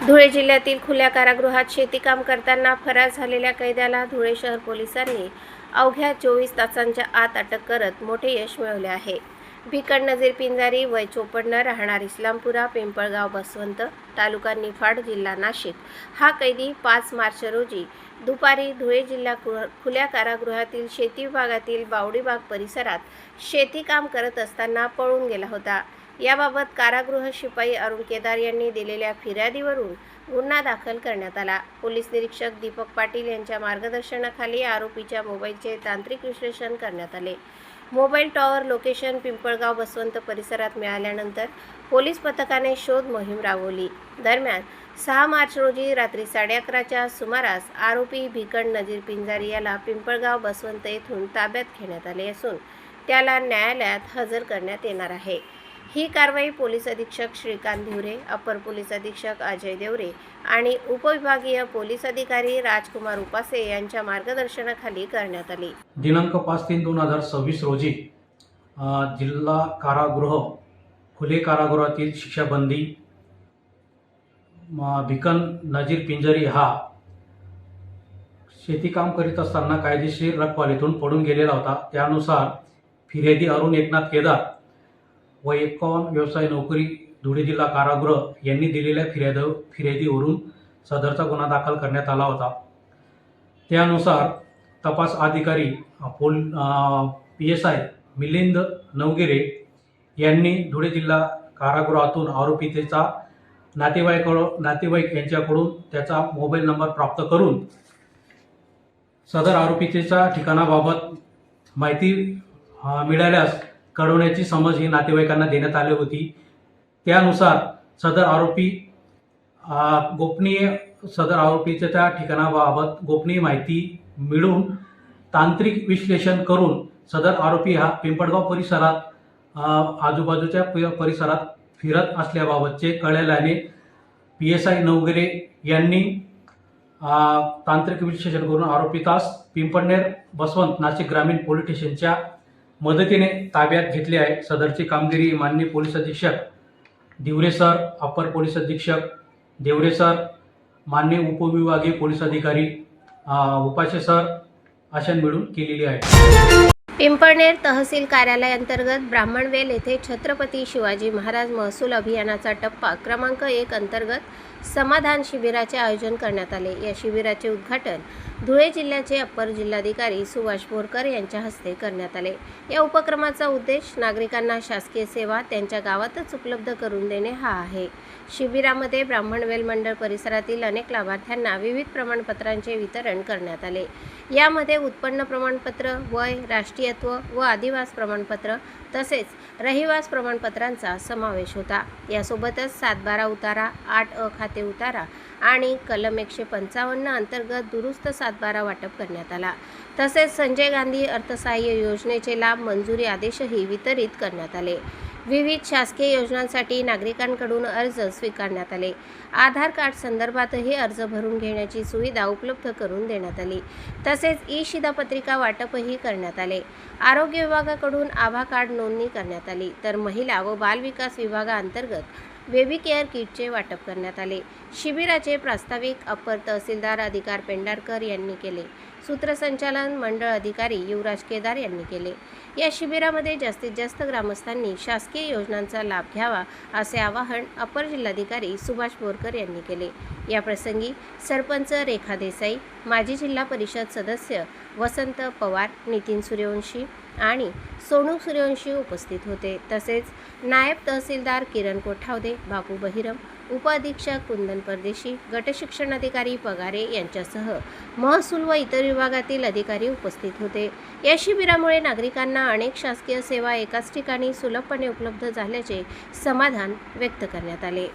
धुळे जिल्ह्यातील खुल्या कारागृहात शेतीकाम करताना फरार झालेल्या कैद्याला धुळे शहर पोलिसांनी अवघ्या 24 तासांच्या आत अटक करत मोठे यश मिळवले आहे। भिकन नजीर पिंजारी वय 54 राहणार इस्लामपुरा पिंपळगाव बसवंत तालुका निफाड जिल्हा नाशिक हा कैदी 5 मार्च रोजी दुपारी धुळे जिल्हा खुल्या कारागृहातील शेती विभागातील बावडीबाग परिसरात शेती काम करत असताना पळून गेला होता। याबाबत कारागृह शिपाई अरुण केदार यांनी दिलेल्या फिर्यादीवरून गुन्हा दाखल करण्यात आला। पोलीस निरीक्षक दीपक पाटील यांच्या मार्गदर्शनाखाली आरोपीच्या मोबाईलचे तांत्रिक विश्लेषण करण्यात आले। Mobile tower location Pimpalgaon Baswant परिसरात मिळाल्यानंतर पोलीस पथकाने शोध मोहीम राबवली। दरम्यान 6 मार्च रोजी रात्री 11:30च्या सुमारास आरोपी भिकन नजीर पिंजारी याला पिंपळगाव बसवंत येथून ताब्यात घेण्यात आले असून त्याला न्यायालयात हजर करण्यात येणार आहे। ही कारवाई पोलीस अधीक्षक श्रीकांत धिवरे, अपर पोलीस अधीक्षक अजय देवरे आणि उपविभागीय पोलीस अधिकारी राजकुमार उपासे यांच्या मार्गदर्शनाखाली करण्यात आली। दिनांक 5/3/2026 रोजी जिल्हा कारागृह खुले कारागृहातील शिक्षाबंदी भिकन नजीर पिंजारी हा शेती काम करीत असताना कायदेशीर रखवालीतून पडून गेलेला होता। त्यानुसार फिर्यादी अरुण एकनाथ केदार व 51 व्यवसाय नोकरी धुळे जिल्हा कारागृह यांनी दिलेल्या फिर्यादीवरून सदरचा गुन्हा दाखल करण्यात आला होता। त्यानुसार तपास अधिकारी PSI मिलिंद नवगिरे यांनी धुळे जिल्हा कारागृहातून आरोपीचा नातेवाईक यांच्याकडून त्याचा मोबाईल नंबर प्राप्त करून सदर आरोपीच्या ठिकाणाबाबत माहिती मिळाल्यास कळवण्याची समज ही नातेवाईकांना देण्यात आली होती। त्यानुसार सदर आरोपीच्या त्या ठिकाणाबाबत गोपनीय माहिती मिळवून तांत्रिक विश्लेषण करून सदर आरोपी हा पिंपळगाव परिसरात आजूबाजूच्या परिसरात फिरत असल्याबाबतचे कळल्याने PSI नवगिरे यांनी तांत्रिक विश्लेषण करून आरोपीतास पिंपळनेर बसवंत नाशिक ग्रामीण पोलीस स्टेशनच्या मदतीने ताब्यात घेतले आहे। सदरची कामगिरी माननीय पोलीस अधीक्षक धिवरे सर, अपर पोलीस अधीक्षक देवरे सर, माननीय उपविभागीय पोलीस अधिकारी उपासे सर अशा मिळून केलेली आहे। पिंपळनेर तहसील कार्यालय अंतर्गत ब्राह्मणवेल येथे छत्रपती शिवाजी महाराज महसूल अभियानाचा टप्पा क्रमांक 1 अंतर्गत समाधान शिबिराचे आयोजन करण्यात आले। या शिबिराचे उद्घाटन धुळे जिल्ह्याचे अपर जिल्हाधिकारी सुभाष बोरकर यांच्या हस्ते करण्यात आले। या उपक्रमाचा उद्देश नागरिकांना शासकीय सेवा त्यांच्या गावातच उपलब्ध करून देणे हा आहे। शिबिरामध्ये ब्राह्मणवेल मंडळ परिसरातील अनेक लाभार्थ्यांना विविध प्रमाणपत्रांचे वितरण करण्यात आले। यामध्ये उत्पन्न प्रमाणपत्र, वय, राष्ट्रीयत्व व आदिवास प्रमाणपत्र तसेच रहिवास प्रमाणपत्रांचा समावेश होता। यासोबतच 7/12 उतारा, 8 खाते उतारा आणि कलम 155 अंतर्गत दुरुस्त 7/12 वाटप करण्यात आला। तसेच संजय गांधी अर्थसहाय्य योजनेचे लाभ मंजुरी आदेशही वितरित करण्यात आले। विविध शासकीय योजनांसाठी नागरिकांकडून अर्ज स्वीकारण्यात आले। आधार कार्ड संदर्भातही अर्ज भरून घेण्याची सुविधा उपलब्ध करून देण्यात आली। तसेच शिधापत्रिका वाटपही करण्यात आले। आरोग्य विभागाकडून आभा कार्ड नोंदणी करण्यात आली, तर महिला व बाल विकास विभागाअंतर्गत बेबी केअर किटचे वाटप करण्यात आले। शिबिराचे प्रास्ताविक अपर तहसीलदार अधिकार पेंढारकर यांनी केले। सूत्रसंचालन मंडळ अधिकारी युवराज केदार यांनी केले। या शिबिरामध्ये जास्तीत जास्त ग्रामस्थांनी शासकीय योजनांचा लाभ घ्यावा असे आवाहन अपर जिल्हाधिकारी सुभाष बोरकर यांनी केले। या प्रसंगी सरपंच रेखा देसाई, माजी जिल्हा परिषद सदस्य वसंत पवार, नितीन सूर्यवंशी आणि सोनू सूर्यवंशी उपस्थित होते। तसेच नायब तहसीलदार किरण कोठावदे, बापू बहिरम, उपअधीक्षक कुंदन परदेशी, गटशिक्षणाधिकारी पगारे यांच्यासह महसूल व इतर विभागातील अधिकारी उपस्थित होते। या शिबिरामुळे नागरिकांना अनेक शासकीय सेवा एकाच ठिकाणी सुलभपणे उपलब्ध झाल्याचे समाधान व्यक्त करण्यात आले।